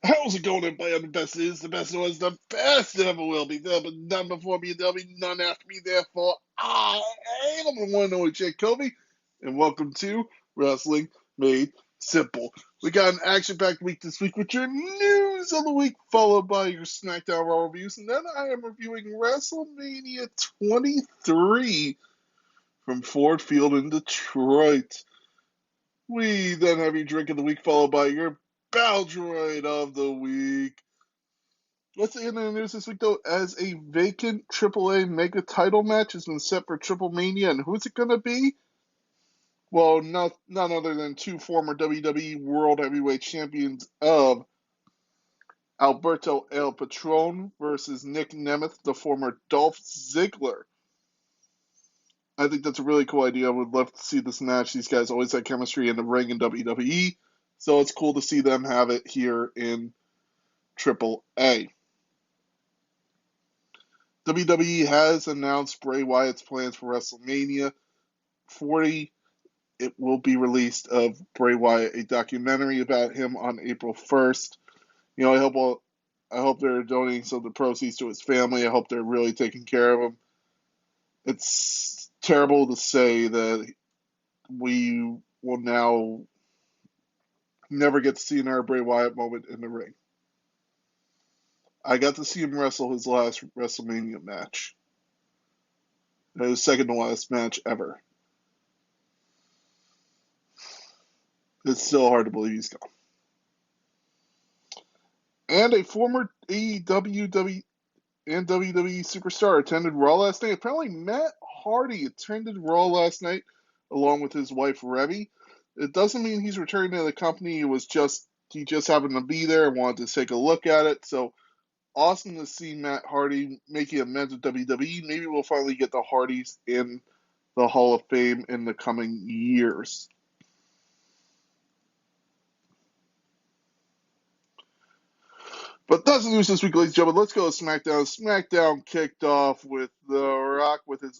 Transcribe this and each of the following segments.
How's it going, everybody? I'm the best is, the best was, the best ever will be. There'll be none before me, there'll be none after me. Therefore, I am the one and only Jake Covey, and welcome to Wrestling Made Simple. We got an action-packed week this week with your news of the week, followed by your SmackDown Raw reviews, and then I am reviewing WrestleMania 23 from Ford Field in Detroit. We then have your drink of the week, followed by your Battle Droid of the week. What's the end of the news this week, though? As a vacant AAA Mega title match has been set for Triple Mania, and who's it going to be? Well, none other than two former WWE World Heavyweight Champions of Alberto El Patron versus Nick Nemeth, the former Dolph Ziggler. I think that's a really cool idea. I would love to see this match. These guys always had chemistry in the ring in WWE, so it's cool to see them have it here in AAA. WWE has announced Bray Wyatt's plans for WrestleMania 40. It will be released of Bray Wyatt, a documentary about him on April 1st. You know, I hope they're donating some of the proceeds to his family. I hope they're really taking care of him. It's terrible to say that we will now never get to see another Bray Wyatt moment in the ring. I got to see him wrestle his last WrestleMania match. His second to last match ever. It's still hard to believe he's gone. And a former AEW and WWE superstar attended Raw last night. Apparently, Matt Hardy attended Raw last night along with his wife Remy. It doesn't mean he's returning to the company. He just happened to be there and wanted to take a look at it. So awesome to see Matt Hardy making amends with WWE. Maybe we'll finally get the Hardys in the Hall of Fame in the coming years. But that's the news this week, ladies and gentlemen. Let's go to SmackDown. SmackDown kicked off with The Rock with a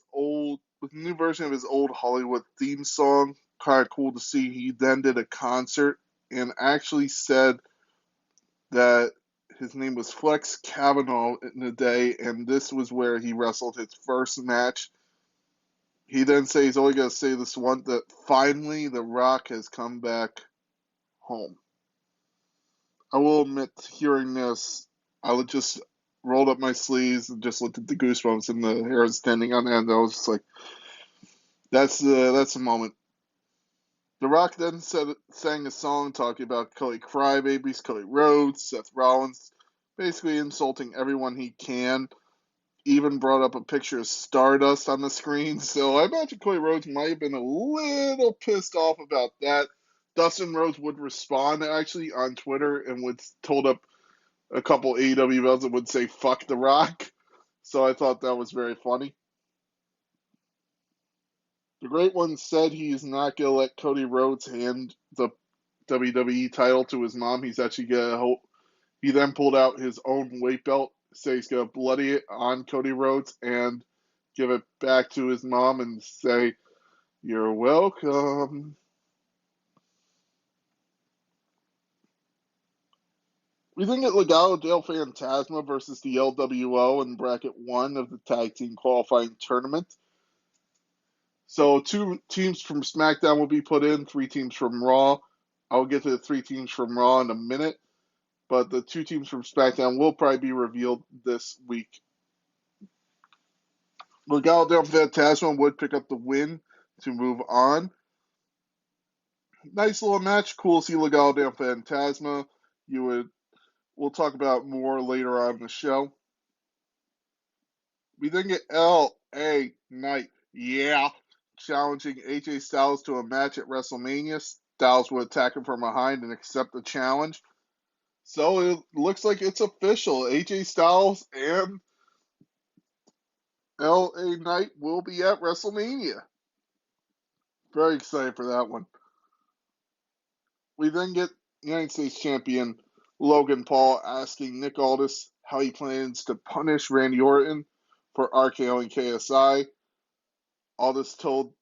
new version of his old Hollywood theme song. Kind of cool to see. He then did a concert and actually said that his name was Flex Kavanaugh in the day, and this was where he wrestled his first match. He then says he's only going to say this one, that finally The Rock has come back home. I will admit, hearing this, I would just rolled up my sleeves and just looked at the goosebumps and the hair standing on end. I was just like, that's a moment. The Rock then sang a song talking about Cody Crybabies, Cody Rhodes, Seth Rollins, basically insulting everyone he can. Even brought up a picture of Stardust on the screen. So I imagine Cody Rhodes might have been a little pissed off about that. Dustin Rhodes would respond actually on Twitter and would told up a couple AEW belts that would say "fuck The Rock." So I thought that was very funny. The Great One said he's not gonna let Cody Rhodes hand the WWE title to his mom. He's actually gonna. He then pulled out his own weight belt, say he's gonna bloody it on Cody Rhodes and give it back to his mom and say, "You're welcome." We then get Legado del Fantasma versus the LWO in bracket 1 of the tag team qualifying tournament. So 2 teams from SmackDown will be put in, 3 teams from Raw. I'll get to the 3 teams from Raw in a minute, but the 2 teams from SmackDown will probably be revealed this week. Legado del Fantasma would pick up the win to move on. Nice little match. Cool to see Legado del Fantasma. We'll talk about more later on in the show. We then get L.A. Knight, challenging AJ Styles to a match at WrestleMania. Styles would attack him from behind and accept the challenge. So it looks like it's official. AJ Styles and L.A. Knight will be at WrestleMania. Very excited for that one. We then get United States Champion Logan Paul asking Nick Aldis how he plans to punish Randy Orton for RKOing KSI. Aldis told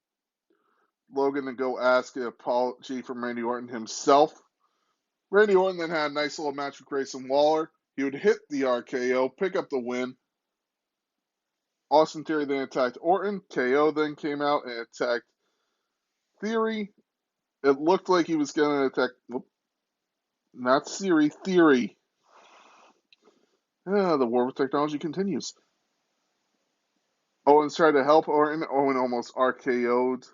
Logan to go ask an apology from Randy Orton himself. Randy Orton then had a nice little match with Grayson Waller. He would hit the RKO, pick up the win. Austin Theory then attacked Orton. KO then came out and attacked Theory. It looked like he was going to attack. Whoop, not Theory. Theory. The war with technology continues. Owens tried to help Orton. Owen almost RKO'd.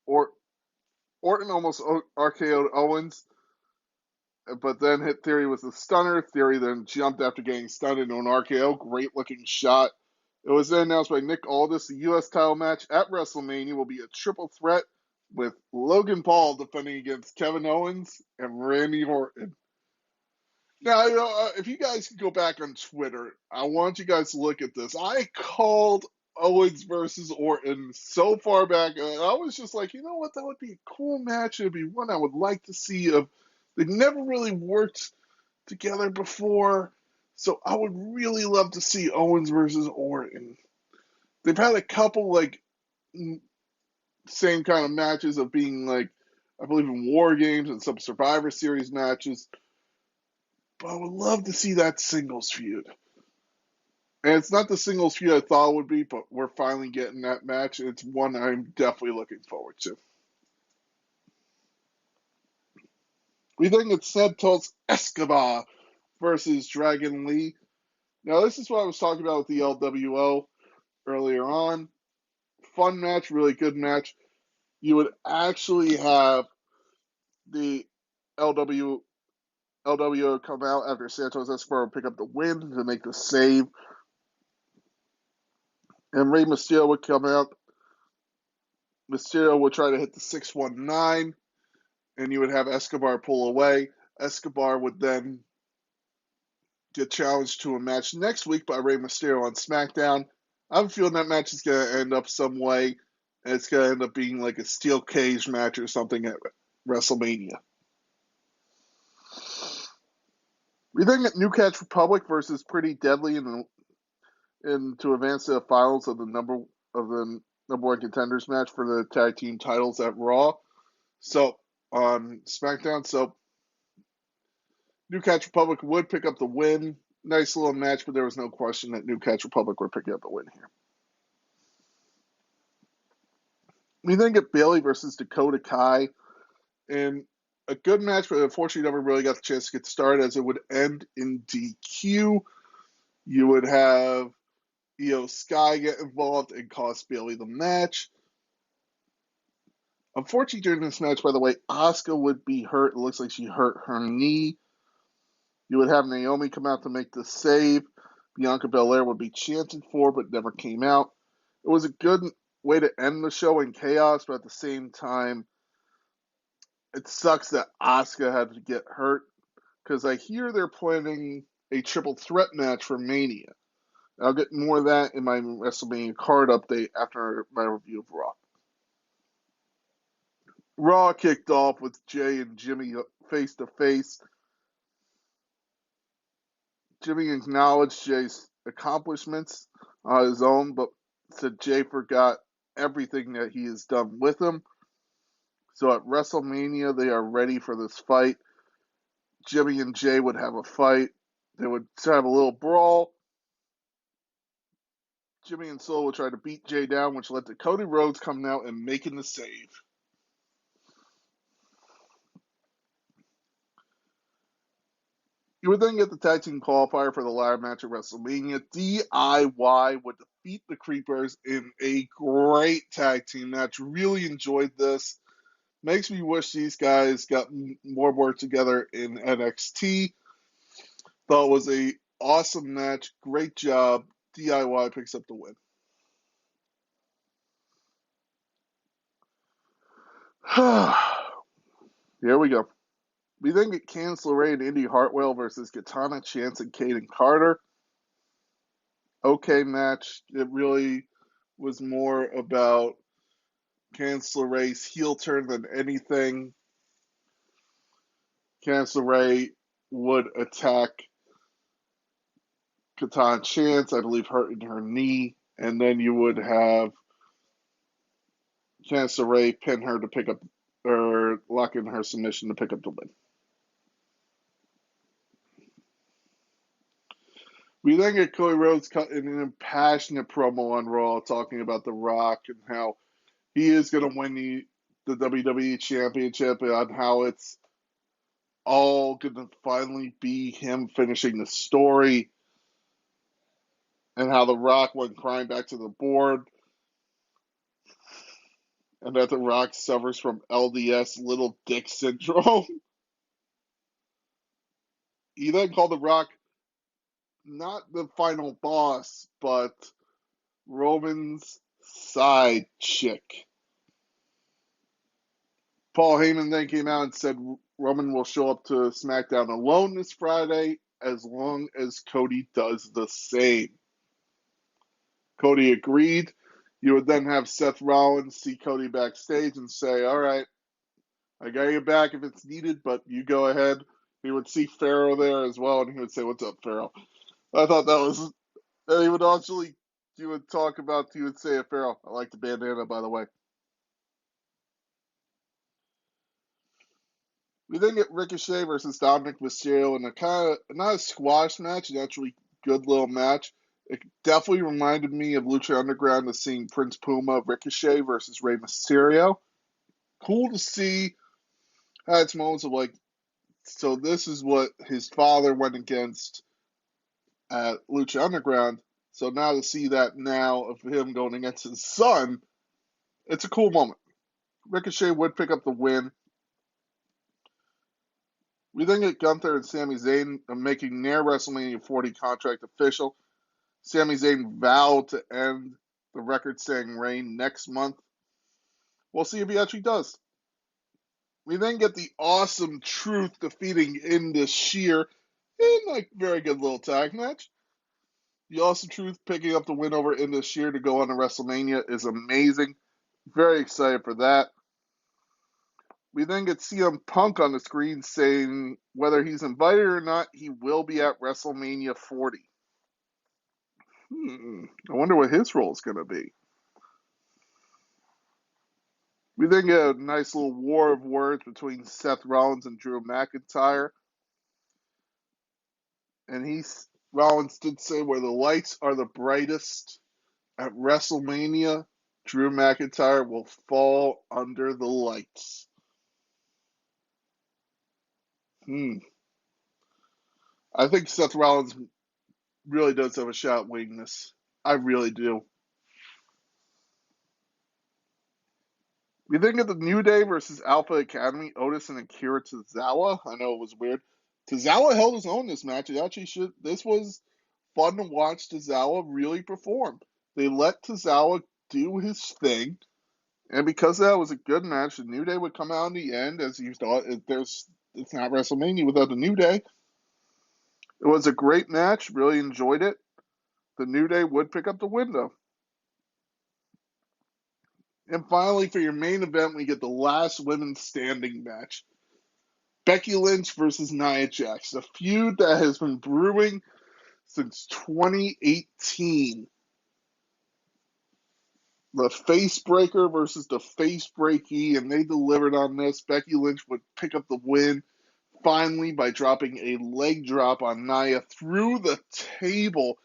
Orton almost RKO'd Owens, but then hit Theory with a stunner. Theory then jumped after getting stunned into an RKO. Great looking shot. It was then announced by Nick Aldis the U.S. title match at WrestleMania will be a triple threat with Logan Paul defending against Kevin Owens and Randy Orton. Now, if you guys can go back on Twitter, I want you guys to look at this. I called Owens versus Orton so far back, and I was just like, you know what, that would be a cool match. It would be one I would like to see. They never really worked together before, so I would really love to see Owens versus Orton. They've had a couple, like, same kind of matches of being, like, I believe in War Games and some Survivor Series matches, but I would love to see that singles feud. And it's not the singles feud I thought it would be, but we're finally getting that match, and it's one I'm definitely looking forward to. We think it's Santos Escobar versus Dragon Lee. Now, this is what I was talking about with the LWO earlier on. Fun match, really good match. You would actually have the LWO come out after Santos Escobar would pick up the win to make the save. And Rey Mysterio would come out. Mysterio would try to hit the 619, and you would have Escobar pull away. Escobar would then get challenged to a match next week by Rey Mysterio on SmackDown. I have a feeling that match is going to end up some way, and it's going to end up being like a steel cage match or something at WrestleMania. We then get New Catch Republic versus Pretty Deadly in to advance to the finals of the number one contenders match for the tag team titles at Raw. So on SmackDown, so New Catch Republic would pick up the win. Nice little match, but there was no question that New Catch Republic would pick up the win here. We then get Bayley versus Dakota Kai in a good match, but unfortunately never really got the chance to get started as it would end in DQ. You would have Io Sky get involved and cost Bayley the match. Unfortunately, during this match, by the way, Asuka would be hurt. It looks like she hurt her knee. You would have Naomi come out to make the save. Bianca Belair would be chanted for, but never came out. It was a good way to end the show in chaos, but at the same time, it sucks that Asuka had to get hurt because I hear they're planning a triple threat match for Mania. I'll get more of that in my WrestleMania card update after my review of Raw. Raw kicked off with Jay and Jimmy face to face. Jimmy acknowledged Jay's accomplishments on his own, but said Jay forgot everything that he has done with him. So at WrestleMania, they are ready for this fight. Jimmy and Jay would have a fight. They would have a little brawl. Jimmy and Solo would try to beat Jay down, which led to Cody Rhodes coming out and making the save. You would then get the tag team qualifier for the ladder match at WrestleMania. DIY would defeat the Creepers in a great tag team match. Really enjoyed this. Makes me wish these guys got more work together in NXT. Thought it was a awesome match. Great job. DIY picks up the win. Here we go. We then get Candice LeRae and Indy Hartwell versus Katana Chance and Kaden Carter. Okay match. It really was more about Candice LeRae's heel turn than anything. Candice LeRae would attack Katana Chance, I believe, hurting her knee, and then you would have Candice LeRae pin her to pick up, or lock in her submission to pick up the win. We then get Cody Rhodes cutting an impassionate promo on Raw talking about The Rock and how he is going to win the WWE Championship and how it's all going to finally be him finishing the story and how The Rock went crying back to the board and that The Rock suffers from LDS little dick syndrome. He then called The Rock not the final boss, but Roman's side chick. Paul Heyman then came out and said Roman will show up to SmackDown alone this Friday as long as Cody does the same. Cody agreed. You would then have Seth Rollins see Cody backstage and say, all right, I got your back if it's needed, but you go ahead. He would see Pharaoh there as well, and he would say, what's up, Pharaoh? I thought that was, and he would actually, you would talk about, you would say, Pharaoh, I like the bandana, by the way. We then get Ricochet versus Dominic Mysterio in a kind of, not a squash match, an actually good little match. It definitely reminded me of Lucha Underground of seeing Prince Puma Ricochet versus Rey Mysterio. Cool to see. Had its moments of like, so this is what his father went against at Lucha Underground. So now to see that now of him going against his son, it's a cool moment. Ricochet would pick up the win. We then get Gunther and Sami Zayn making their WrestleMania 40 contract official. Sami Zayn vowed to end the record-setting reign next month. We'll see if he actually does. We then get the awesome Truth defeating Indus Sheer in like very good little tag match. The awesome Truth picking up the win over Indus Sheer to go on to WrestleMania is amazing. Very excited for that. We then get CM Punk on the screen saying whether he's invited or not, he will be at WrestleMania 40. I wonder what his role is going to be. We then get a nice little war of words between Seth Rollins and Drew McIntyre. And Rollins did say where the lights are the brightest at WrestleMania, Drew McIntyre will fall under the lights. I think Seth Rollins really does have a shot at winning this. I really do. We then get the New Day versus Alpha Academy, Otis and Akira Tozawa. I know it was weird. Tozawa held his own this match. This was fun to watch Tozawa really perform. They let Tozawa do his thing, and because that was a good match, the New Day would come out in the end, as you thought. It's not WrestleMania without the New Day. It was a great match. Really enjoyed it. The New Day would pick up the win, though. And finally, for your main event, we get the last women's standing match. Becky Lynch versus Nia Jax, a feud that has been brewing since 2018. The face breaker versus the face breaky, and they delivered on this. Becky Lynch would pick up the win finally by dropping a leg drop on Nia through the table,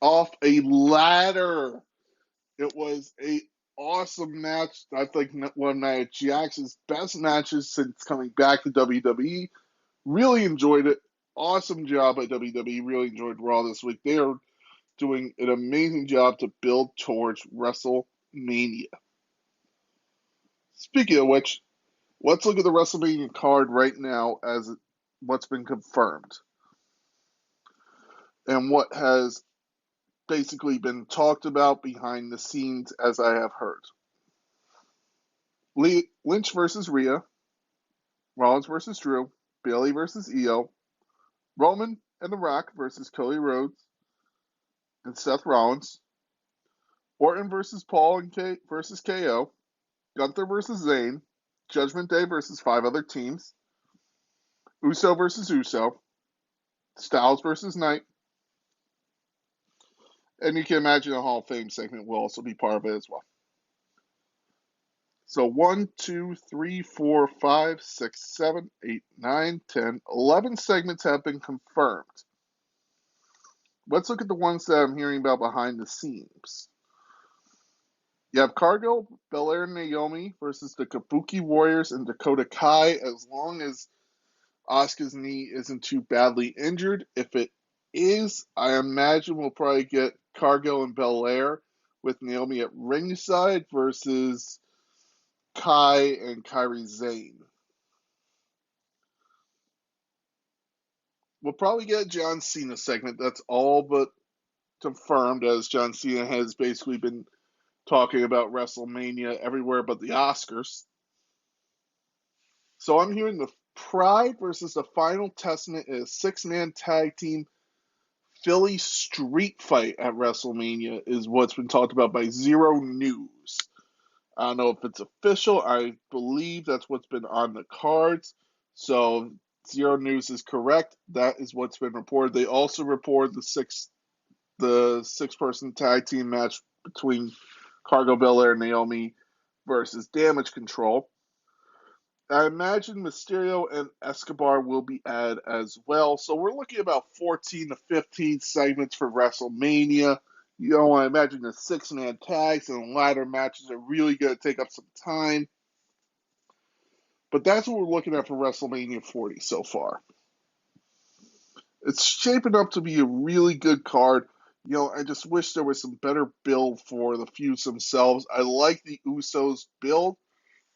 off a ladder. It was a awesome match. I think one of Nia Jax's best matches since coming back to WWE. Really enjoyed it. Awesome job by WWE. Really enjoyed Raw this week. They are doing an amazing job to build towards WrestleMania. Speaking of which, let's look at the WrestleMania card right now as what's been confirmed and what has basically been talked about behind the scenes as I have heard. Lynch versus Rhea, Rollins versus Drew, Bayley versus Io, Roman and The Rock versus Cody Rhodes and Seth Rollins, Orton versus Paul and versus KO, Gunther versus Zayn, Judgment Day versus 5 other teams, Uso versus Uso, Styles versus Knight, and you can imagine a Hall of Fame segment will also be part of it as well. So 1, 2, 3, 4, 5, 6, 7, 8, 9, 10, 11 segments have been confirmed. Let's look at the ones that I'm hearing about behind the scenes. You have Cargill, Belair, and Naomi versus the Kabuki Warriors and Dakota Kai, as long as Asuka's knee isn't too badly injured. If it is, I imagine we'll probably get Cargill and Belair with Naomi at ringside versus Kai and Kairi Sane. We'll probably get a John Cena segment. That's all but confirmed, as John Cena has basically been talking about WrestleMania everywhere but the Oscars. So I'm hearing the Pride versus the Final Testament is a six-man tag team Philly street fight at WrestleMania is what's been talked about by Zero News. I don't know if it's official. I believe that's what's been on the cards. So Zero News is correct. That is what's been reported. They also reported the six-person tag team match between Cargo Belair and Naomi versus Damage Control. I imagine Mysterio and Escobar will be added as well. So we're looking at about 14 to 15 segments for WrestleMania. I imagine the six-man tags and ladder matches are really going to take up some time. But that's what we're looking at for WrestleMania 40 so far. It's shaping up to be a really good card. I just wish there was some better build for the feuds themselves. I like the Usos build,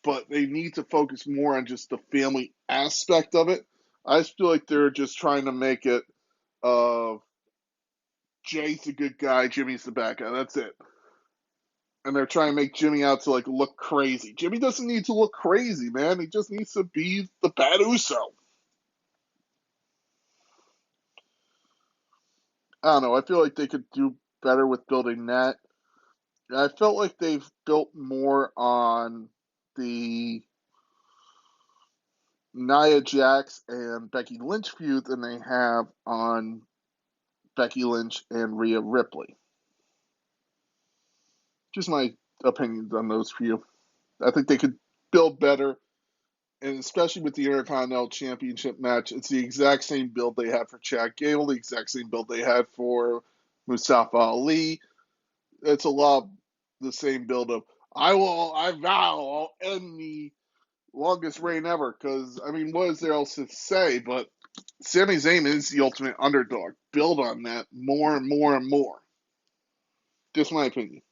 but they need to focus more on just the family aspect of it. I just feel like they're just trying to make it Jay's the good guy, Jimmy's the bad guy. That's it. And they're trying to make Jimmy out to look crazy. Jimmy doesn't need to look crazy, man. He just needs to be the bad Uso. I don't know. I feel like they could do better with building that. I felt like they've built more on the Nia Jax and Becky Lynch feud than they have on Becky Lynch and Rhea Ripley. Just my opinions on those few. I think they could build better, and especially with the Intercontinental Championship match, it's the exact same build they had for Chad Gable, the exact same build they had for Mustafa Ali. It's a lot the same build of, I vow, I'll end the longest reign ever, because, what is there else to say, but Sami Zayn is the ultimate underdog. Build on that more and more and more. Just my opinion.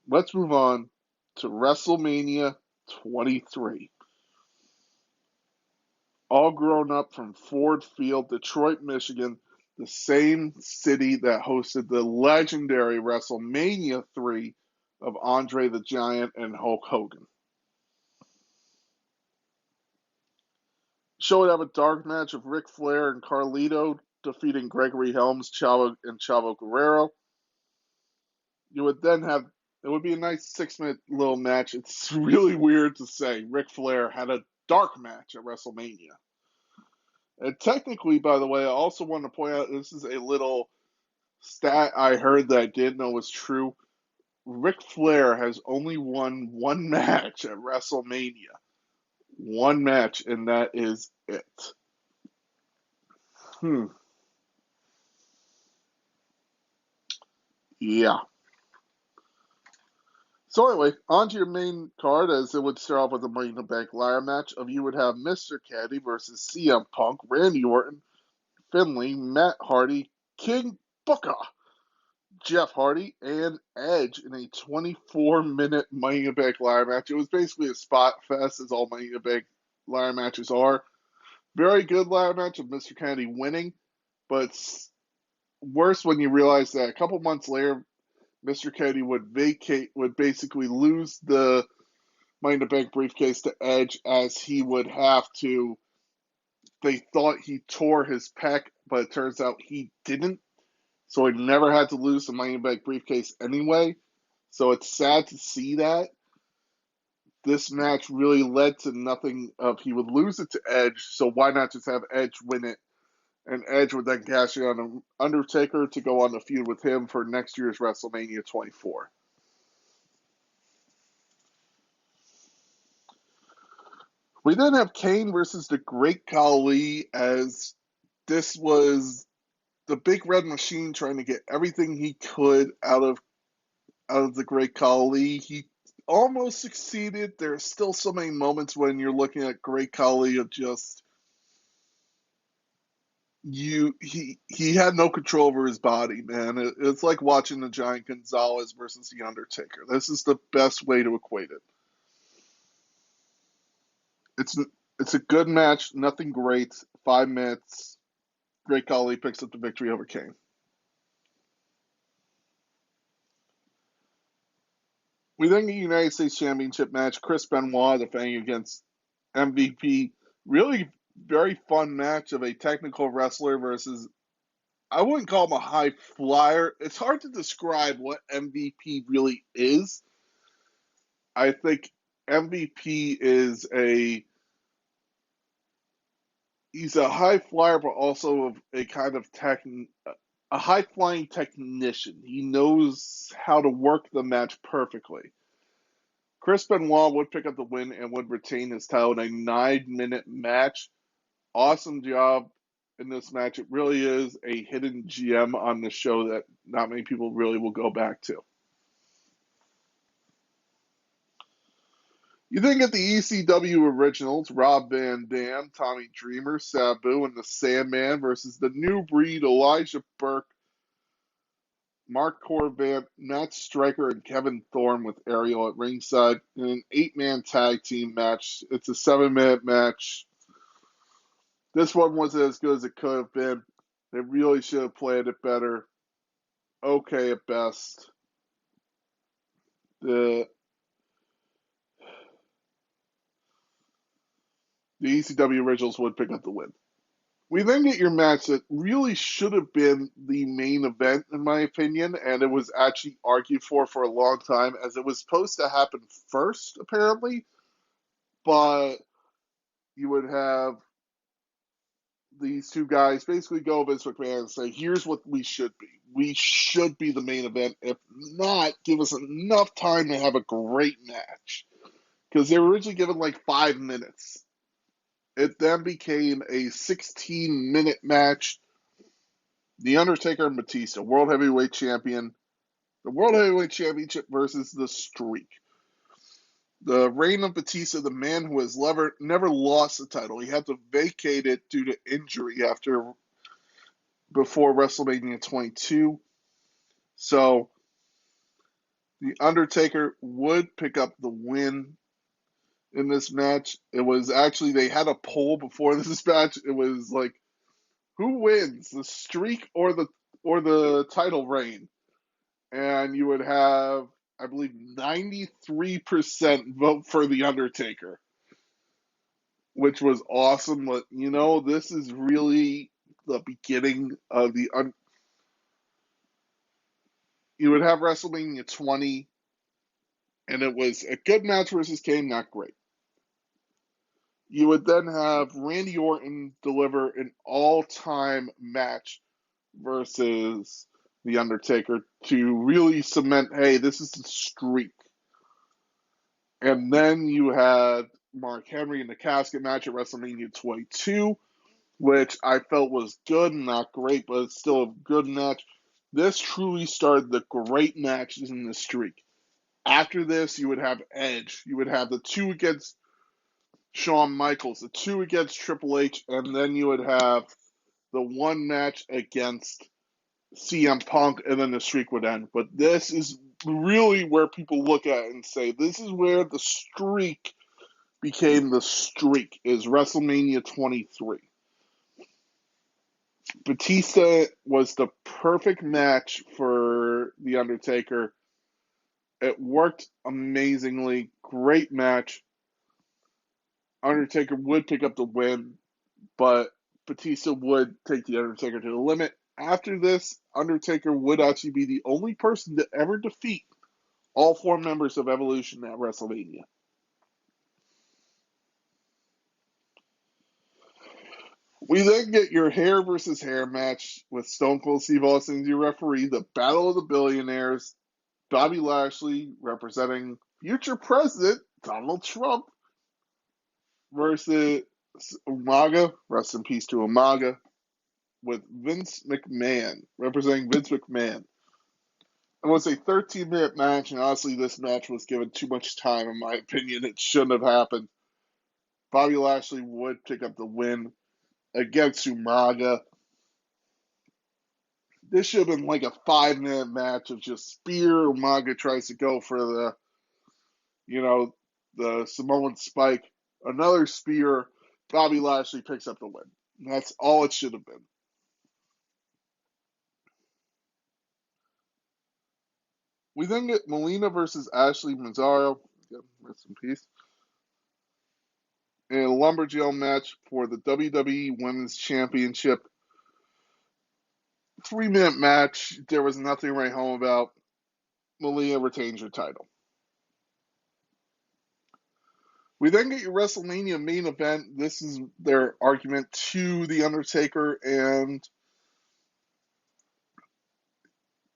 Let's move on to WrestleMania 23. All grown up from Ford Field, Detroit, Michigan, the same city that hosted the legendary WrestleMania 3 of Andre the Giant and Hulk Hogan. Show would have a dark match of Ric Flair and Carlito defeating Gregory Helms, Chavo Guerrero. You would then have, it would be a nice 6-minute little match. It's really weird to say Ric Flair had a dark match at WrestleMania. And technically, by the way, I also want to point out this is a little stat I heard that I didn't know was true. Ric Flair has only won one match at WrestleMania. One match, and that is it. Yeah. So anyway, on to your main card, as it would start off with a Money in the Bank ladder match. You would have Mr. Caddy versus CM Punk, Randy Orton, Finlay, Matt Hardy, King Booker, Jeff Hardy, and Edge in a 24-minute Money in the Bank ladder match. It was basically a spot fest, as all Money in the Bank ladder matches are. Very good ladder match of Mr. Kennedy winning, but it's worse when you realize that a couple months later, Mr. Kennedy would basically lose the Money in the Bank briefcase to Edge, as he would have to. They thought he tore his pec, but it turns out he didn't. So he never had to lose the Money in the Bank briefcase anyway. So it's sad to see that. This match really led to nothing of he would lose it to Edge, so why not just have Edge win it? And Edge would then cash in on Undertaker to go on the feud with him for next year's WrestleMania 24. We then have Kane versus the Great Khali, as this was the Big Red Machine trying to get everything he could out of the Great Khali. He almost succeeded. There are still so many moments when you're looking at Great Khali of just he had no control over his body, man. It's like watching the Giant Gonzalez versus the Undertaker. This is the best way to equate it. It's it's a good match, nothing great. 5 minutes. Great Khali picks up the victory over Kane. We then get a United States Championship match. Chris Benoit defending against MVP. Really very fun match of a technical wrestler versus, I wouldn't call him a high flyer. It's hard to describe what MVP really is. I think MVP is he's a high flyer, but also a kind of a high flying technician. He knows how to work the match perfectly. Chris Benoit would pick up the win and would retain his title in a 9-minute match. Awesome job in this match. It really is a hidden gem on the show that not many people really will go back to. You then get the ECW originals, Rob Van Dam, Tommy Dreamer, Sabu, and the Sandman versus the New Breed, Elijah Burke, Mark Corvan, Matt Striker, and Kevin Thorne with Ariel at ringside in an 8-man tag team match. It's a 7-minute match. This one wasn't as good as it could have been. They really should have played it better. Okay at best. The ECW originals would pick up the win. We then get your match that really should have been the main event, in my opinion, and it was actually argued for a long time, as it was supposed to happen first, apparently. But you would have these two guys basically go Vince McMahon and say, here's what we should be. We should be the main event. If not, give us enough time to have a great match. Because they were originally given like 5 minutes. It then became a 16-minute match. The Undertaker and Batista, World Heavyweight Champion. The World Heavyweight Championship versus The Streak. The reign of Batista, the man who has never lost the title. He had to vacate it due to injury before WrestleMania 22. So the Undertaker would pick up the win in this match. It was actually, they had a poll before this match. It was like, who wins, the Streak or the title reign? And you would have, I believe, 93% vote for the Undertaker, which was awesome. But this is really the beginning of you would have WrestleMania 20, and it was a good match versus Kane, not great. You would then have Randy Orton deliver an all-time match versus The Undertaker to really cement, hey, this is the Streak. And then you had Mark Henry in the casket match at WrestleMania 22, which I felt was good, not great, but it's still a good match. This truly started the great matches in the Streak. After this, you would have Edge. You would have the 2 against Shawn Michaels, the 2 against Triple H, and then you would have the 1 match against CM Punk, and then the Streak would end. But this is really where people look at it and say, this is where the Streak became the Streak, is WrestleMania 23. Batista was the perfect match for The Undertaker. It worked amazingly. Great match. Undertaker would pick up the win, but Batista would take The Undertaker to the limit. After this, Undertaker would actually be the only person to ever defeat all 4 members of Evolution at WrestleMania. We then get your hair versus hair match with Stone Cold Steve Austin as your referee, the Battle of the Billionaires. Bobby Lashley representing future president Donald Trump versus Umaga, rest in peace to Umaga, with Vince McMahon, representing Vince McMahon. It was a 13-minute match, and honestly, this match was given too much time, in my opinion. It shouldn't have happened. Bobby Lashley would pick up the win against Umaga. This should have been like a 5-minute match of just spear. Umaga tries to go for the Samoan spike. Another spear. Bobby Lashley picks up the win. That's all it should have been. We then get Melina versus Ashley Mazzaro. Rest in peace. In a lumberjack match for the WWE Women's Championship. 3-minute match. There was nothing to write home about. Melina retains her title. We then get your WrestleMania main event. This is their argument to The Undertaker and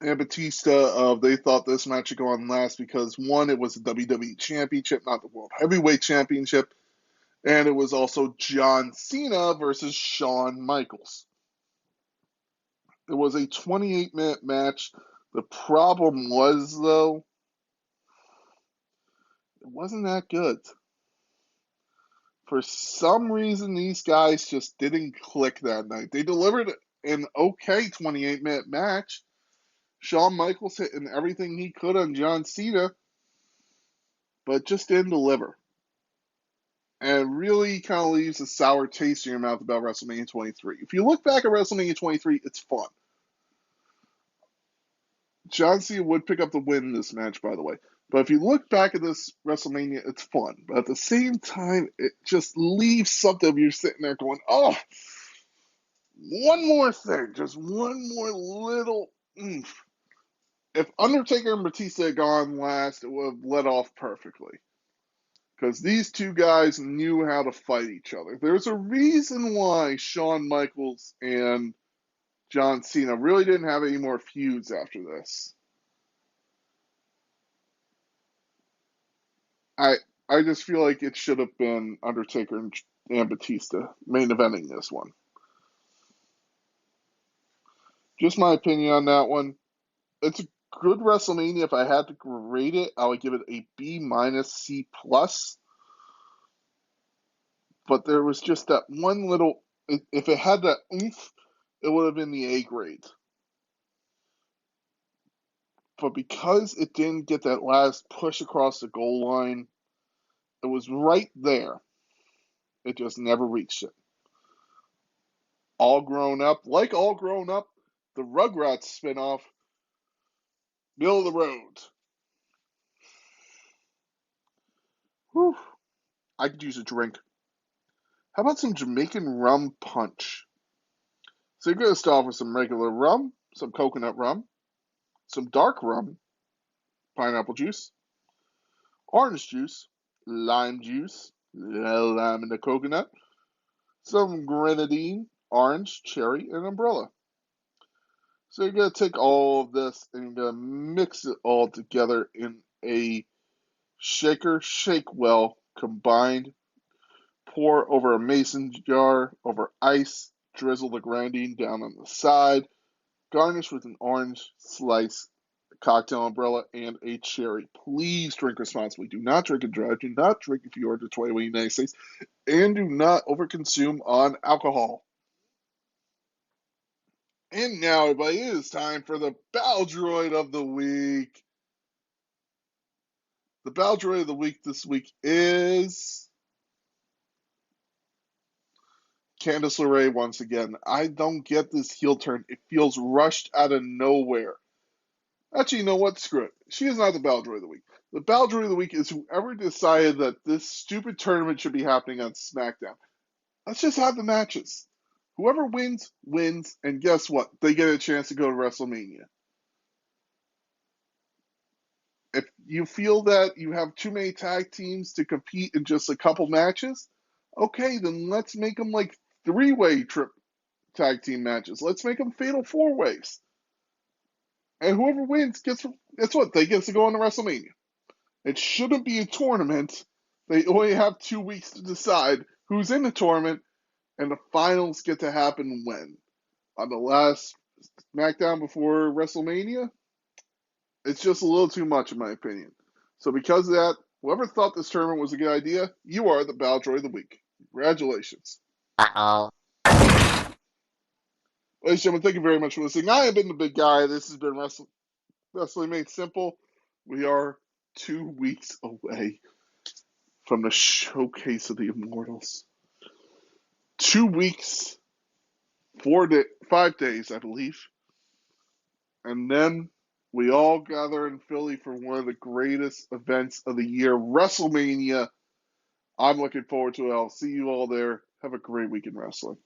Batista of they thought this match should go on last because, one, it was the WWE Championship, not the World Heavyweight Championship, and it was also John Cena versus Shawn Michaels. It was a 28-minute match. The problem was, though, it wasn't that good. For some reason, these guys just didn't click that night. They delivered an okay 28-minute match. Shawn Michaels hitting everything he could on John Cena, but just didn't deliver. And really kind of leaves a sour taste in your mouth about WrestleMania 23. If you look back at WrestleMania 23, it's fun. John Cena would pick up the win in this match, by the way. But if you look back at this WrestleMania, it's fun. But at the same time, it just leaves something you're sitting there going, oh, one more thing. Just one more little oomph. If Undertaker and Batista had gone last, it would have led off perfectly. Because these two guys knew how to fight each other. There's a reason why Shawn Michaels and John Cena really didn't have any more feuds after this. I just feel like it should have been Undertaker and Batista main eventing this one. Just my opinion on that one. It's a good WrestleMania. If I had to grade it, I would give it a B minus C plus. But there was just that one little. If it had that oomph, it would have been the A grade. But because it didn't get that last push across the goal line, it was right there. It just never reached it. All Grown Up, like All Grown Up, the Rugrats spinoff, middle of the road. Whew. I could use a drink. How about some Jamaican rum punch? So you're going to start off with some regular rum, some coconut rum, some dark rum, pineapple juice, orange juice, lime juice, lime and the coconut, some grenadine, orange, cherry, and umbrella. So you're going to take all of this and you're going to mix it all together in a shaker, shake well, combined, pour over a mason jar, over ice, drizzle the grenadine down on the side, garnish with an orange slice, a cocktail umbrella, and a cherry. Please drink responsibly. Do not drink and drive. Do not drink if you are under 21 in the United States. And do not overconsume on alcohol. And now, everybody, it is time for the Baldroid of the Week. The Baldroid of the Week this week is Candice LeRae once again. I don't get this heel turn. It feels rushed out of nowhere. Actually, you know what? Screw it. She is not the Baldroid of the Week. The Baldroid of the Week is whoever decided that this stupid tournament should be happening on SmackDown. Let's just have the matches. Whoever wins, wins, and guess what? They get a chance to go to WrestleMania. If you feel that you have too many tag teams to compete in just a couple matches, okay, then let's make them like three-way trip tag team matches. Let's make them fatal four-ways. And whoever wins gets what? They get to go on to WrestleMania. It shouldn't be a tournament. They only have 2 weeks to decide who's in the tournament, and the finals get to happen when? On the last SmackDown before WrestleMania? It's just a little too much, in my opinion. So because of that, whoever thought this tournament was a good idea, you are the Battle Droid of the Week. Congratulations. Uh-oh. Ladies and gentlemen, thank you very much for listening. I have been the big guy. This has been Wrestling Made Simple. We are 2 weeks away from the Showcase of the Immortals. 2 weeks, 5 days, I believe. And then we all gather in Philly for one of the greatest events of the year, WrestleMania. I'm looking forward to it. I'll see you all there. Have a great week in wrestling.